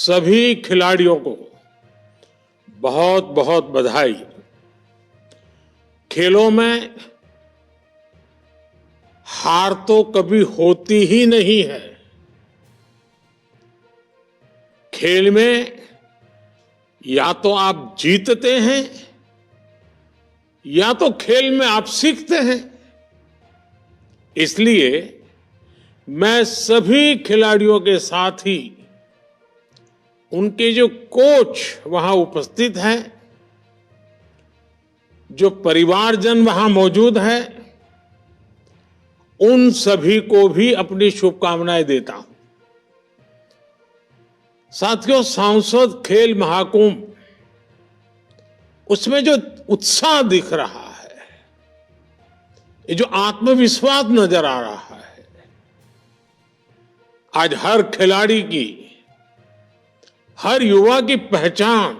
सभी खिलाड़ियों को बहुत बहुत बधाई। खेलों में हार तो कभी होती ही नहीं है। खेल में या तो आप जीतते हैं या तो खेल में आप सीखते हैं। इसलिए मैं सभी खिलाड़ियों के साथ ही उनके जो कोच वहां उपस्थित हैं, जो परिवारजन वहां मौजूद है, उन सभी को भी अपनी शुभकामनाएं देता हूं। साथियों, सांसद खेल महाकुंभ, उसमें जो उत्साह दिख रहा है, ये जो आत्मविश्वास नजर आ रहा है, आज हर खिलाड़ी की, हर युवा की पहचान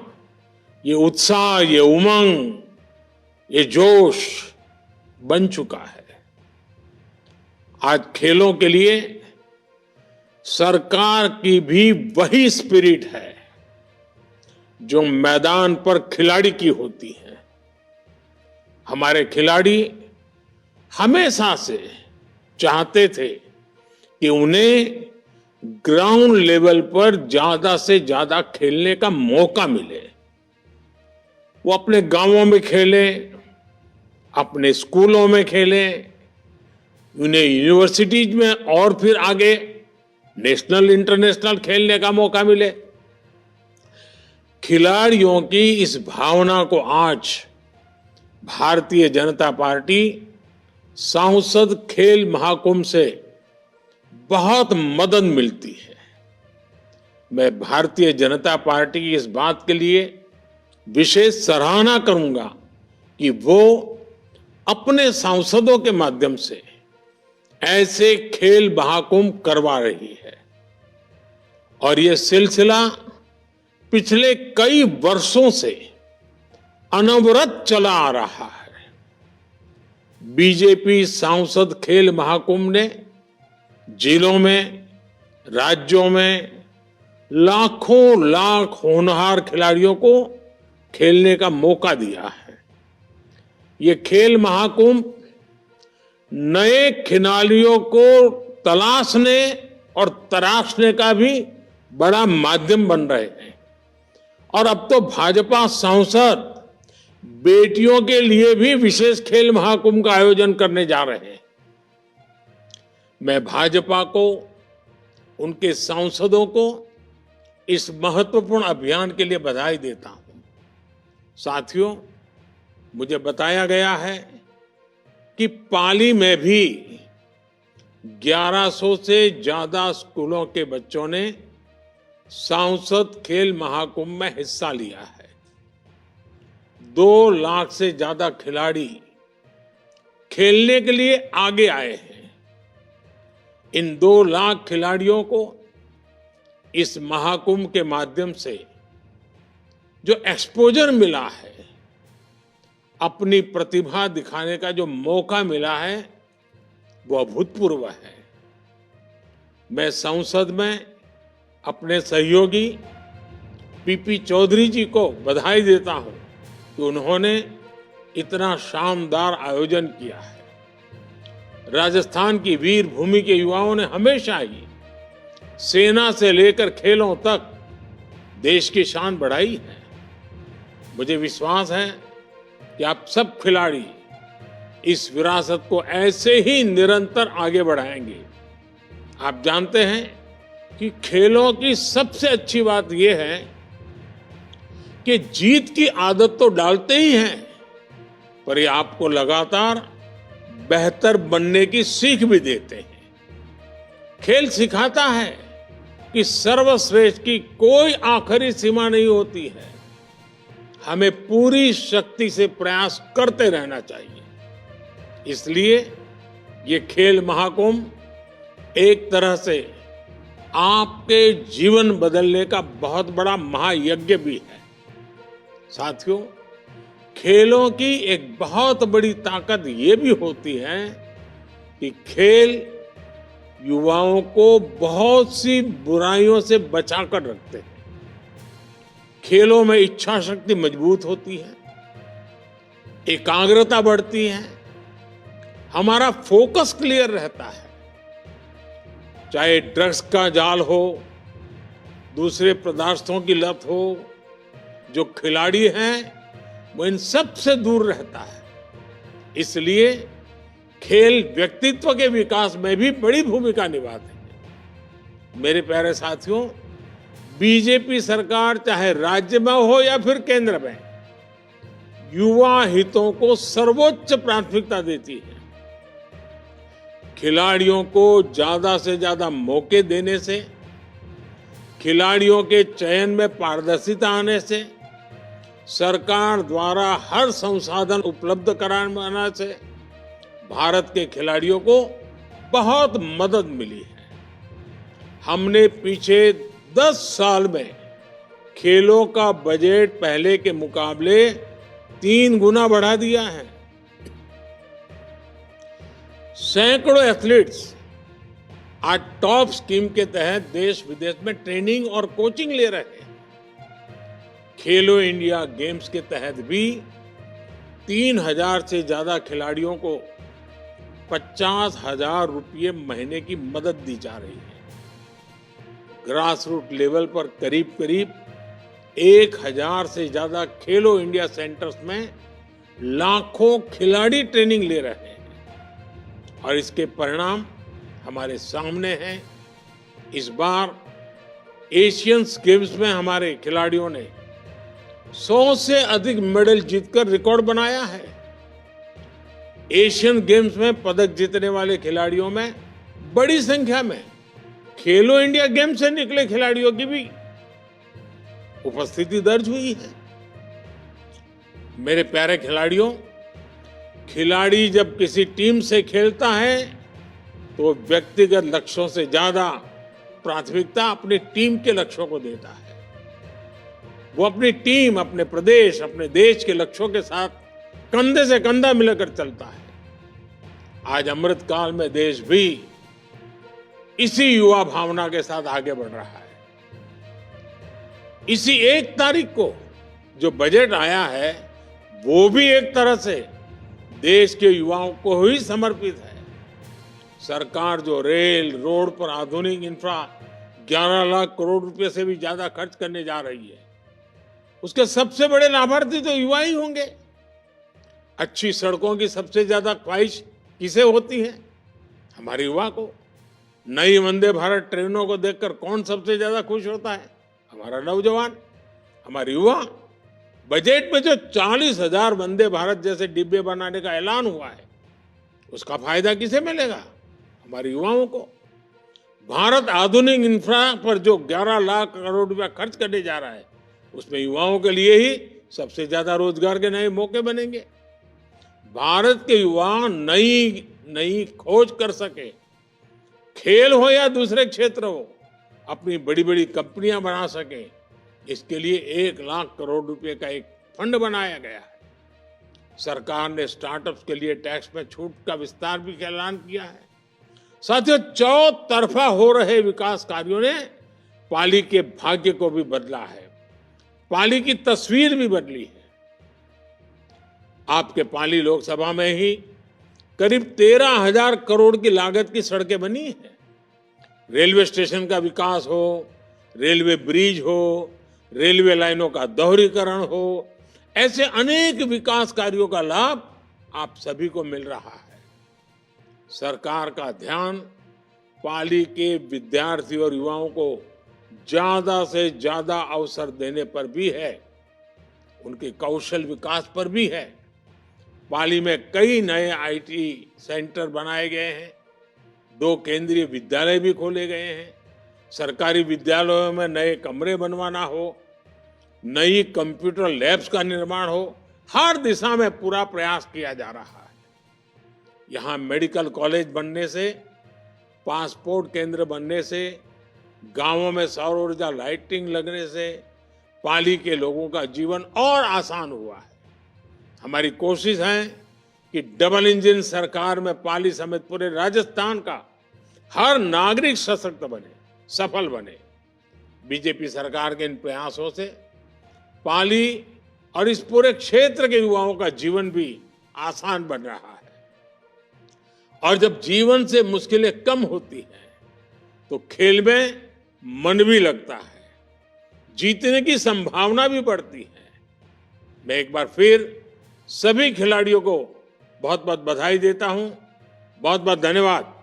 ये उत्साह, ये उमंग, ये जोश बन चुका है। आज खेलों के लिए सरकार की भी वही स्पिरिट है जो मैदान पर खिलाड़ी की होती है। हमारे खिलाड़ी हमेशा से चाहते थे कि उन्हें ग्राउंड लेवल पर ज्यादा से ज्यादा खेलने का मौका मिले। वो अपने गांवों में खेले, अपने स्कूलों में खेले, उन्हें यूनिवर्सिटीज में और फिर आगे नेशनल इंटरनेशनल खेलने का मौका मिले। खिलाड़ियों की इस भावना को आज भारतीय जनता पार्टी सांसद खेल महाकुंभ से बहुत मदद मिलती है। मैं भारतीय जनता पार्टी की इस बात के लिए विशेष सराहना करूंगा कि वो अपने सांसदों के माध्यम से ऐसे खेल महाकुंभ करवा रही है और ये सिलसिला पिछले कई वर्षों से अनवरत चला आ रहा है। बीजेपी सांसद खेल महाकुंभ ने जिलों में, राज्यों में लाखों लाख होनहार खिलाड़ियों को खेलने का मौका दिया है। ये खेल महाकुंभ नए खिलाड़ियों को तलाशने और तराशने का भी बड़ा माध्यम बन रहे हैं। और अब तो भाजपा सांसद बेटियों के लिए भी विशेष खेल महाकुंभ का आयोजन करने जा रहे हैं। मैं भाजपा को, उनके सांसदों को इस महत्वपूर्ण अभियान के लिए बधाई देता हूं। साथियों, मुझे बताया गया है कि पाली में भी 1100 से ज्यादा स्कूलों के बच्चों ने सांसद खेल महाकुंभ में हिस्सा लिया है। 2 लाख से ज्यादा खिलाड़ी खेलने के लिए आगे आए हैं। इन 2 लाख खिलाड़ियों को इस महाकुंभ के माध्यम से जो एक्सपोजर मिला है, अपनी प्रतिभा दिखाने का जो मौका मिला है, वो अभूतपूर्व है। मैं संसद में अपने सहयोगी पीपी चौधरी जी को बधाई देता हूं कि उन्होंने इतना शानदार आयोजन किया है। राजस्थान की वीर भूमि के युवाओं ने हमेशा ही सेना से लेकर खेलों तक देश की शान बढ़ाई है। मुझे विश्वास है कि आप सब खिलाड़ी इस विरासत को ऐसे ही निरंतर आगे बढ़ाएंगे। आप जानते हैं कि खेलों की सबसे अच्छी बात यह है कि जीत की आदत तो डालते ही हैं, पर ये आपको लगातार बेहतर बनने की सीख भी देते हैं। खेल सिखाता है कि सर्वश्रेष्ठ की कोई आखिरी सीमा नहीं होती है। हमें पूरी शक्ति से प्रयास करते रहना चाहिए। इसलिए ये खेल महाकुंभ एक तरह से आपके जीवन बदलने का बहुत बड़ा महायज्ञ भी है। साथियों, खेलों की एक बहुत बड़ी ताकत ये भी होती है कि खेल युवाओं को बहुत सी बुराइयों से बचाकर रखते हैं। खेलों में इच्छा शक्ति मजबूत होती है, एकाग्रता बढ़ती है, हमारा फोकस क्लियर रहता है। चाहे ड्रग्स का जाल हो, दूसरे पदार्थों की लत हो, जो खिलाड़ी हैं वो इन सब से दूर रहता है। इसलिए खेल व्यक्तित्व के विकास में भी बड़ी भूमिका निभाते हैं। मेरे प्यारे साथियों, बीजेपी सरकार चाहे राज्य में हो या फिर केंद्र में, युवा हितों को सर्वोच्च प्राथमिकता देती है। खिलाड़ियों को ज्यादा से ज्यादा मौके देने से, खिलाड़ियों के चयन में पारदर्शिता आने से, सरकार द्वारा हर संसाधन उपलब्ध कराने से भारत के खिलाड़ियों को बहुत मदद मिली है। हमने पीछे 10 साल में खेलों का बजट पहले के मुकाबले 3 गुना बढ़ा दिया है। सैकड़ों एथलीट्स आज टॉप स्कीम के तहत देश विदेश में ट्रेनिंग और कोचिंग ले रहे हैं। खेलो इंडिया गेम्स के तहत भी 3000 से ज्यादा खिलाड़ियों को 50,000 रुपये महीने की मदद दी जा रही है। ग्रास रूट लेवल पर करीब करीब 1000 से ज्यादा खेलो इंडिया सेंटर्स में लाखों खिलाड़ी ट्रेनिंग ले रहे हैं और इसके परिणाम हमारे सामने हैं। इस बार एशियन गेम्स में हमारे खिलाड़ियों ने 100 से अधिक मेडल जीतकर रिकॉर्ड बनाया है। एशियन गेम्स में पदक जीतने वाले खिलाड़ियों में बड़ी संख्या में खेलो इंडिया गेम्स से निकले खिलाड़ियों की भी उपस्थिति दर्ज हुई है। मेरे प्यारे खिलाड़ियों, खिलाड़ी जब किसी टीम से खेलता है तो व्यक्तिगत लक्ष्यों से ज्यादा प्राथमिकता अपनी टीम के लक्ष्यों को देता है। वो अपनी टीम, अपने प्रदेश, अपने देश के लक्ष्यों के साथ कंधे से कंधा मिलाकर चलता है। आज अमृत काल में देश भी इसी युवा भावना के साथ आगे बढ़ रहा है। इसी 1 तारीख को जो बजट आया है वो भी एक तरह से देश के युवाओं को ही समर्पित है। सरकार जो रेल, रोड पर आधुनिक इंफ्रा 11 लाख करोड़ रुपए से भी ज्यादा खर्च करने जा रही है, उसके सबसे बड़े लाभार्थी तो युवा ही होंगे। अच्छी सड़कों की सबसे ज्यादा ख्वाहिश किसे होती है? हमारे युवा को। नई वंदे भारत ट्रेनों को देखकर कौन सबसे ज्यादा खुश होता है? हमारा नौजवान, हमारे युवा। बजट में जो 40,000 वंदे भारत जैसे डिब्बे बनाने का ऐलान हुआ है, उसका फायदा किसे मिलेगा? हमारे युवाओं को। भारत आधुनिक इंफ्रा पर जो 11 लाख करोड़ रुपया खर्च करने जा रहा है, उसमें युवाओं के लिए ही सबसे ज्यादा रोजगार के नए मौके बनेंगे। भारत के युवा नई खोज कर सके, खेल हो या दूसरे क्षेत्र हो, अपनी बड़ी बड़ी कंपनियां बना सके, इसके लिए 1 लाख करोड़ रुपए का एक फंड बनाया गया है। सरकार ने स्टार्टअप्स के लिए टैक्स में छूट का विस्तार भी ऐलान किया है। साथियों, चौतरफा हो रहे विकास कार्यों ने पाली के भाग्य को भी बदला है, पाली की तस्वीर भी बदली है। आपके पाली लोकसभा में ही करीब 13,000 करोड़ की लागत की सड़कें बनी है। रेलवे स्टेशन का विकास हो, रेलवे ब्रिज हो, रेलवे लाइनों का दोहरीकरण हो, ऐसे अनेक विकास कार्यों का लाभ आप सभी को मिल रहा है। सरकार का ध्यान पाली के विद्यार्थी और युवाओं को ज्यादा से ज्यादा अवसर देने पर भी है, उनके कौशल विकास पर भी है। पाली में कई नए आईटी सेंटर बनाए गए हैं, 2 केंद्रीय विद्यालय भी खोले गए हैं। सरकारी विद्यालयों में नए कमरे बनवाना हो, नई कंप्यूटर लैब्स का निर्माण हो, हर दिशा में पूरा प्रयास किया जा रहा है। यहाँ मेडिकल कॉलेज बनने से, पासपोर्ट केंद्र बनने से, गांवों में सौर ऊर्जा लाइटिंग लगने से पाली के लोगों का जीवन और आसान हुआ है। हमारी कोशिश है कि डबल इंजन सरकार में पाली समेत पूरे राजस्थान का हर नागरिक सशक्त बने, सफल बने। बीजेपी सरकार के इन प्रयासों से पाली और इस पूरे क्षेत्र के युवाओं का जीवन भी आसान बन रहा है। और जब जीवन से मुश्किलें कम होती हैं तो खेल में मन भी लगता है, जीतने की संभावना भी बढ़ती है। मैं एक बार फिर सभी खिलाड़ियों को बहुत बहुत बधाई देता हूं। बहुत बहुत धन्यवाद।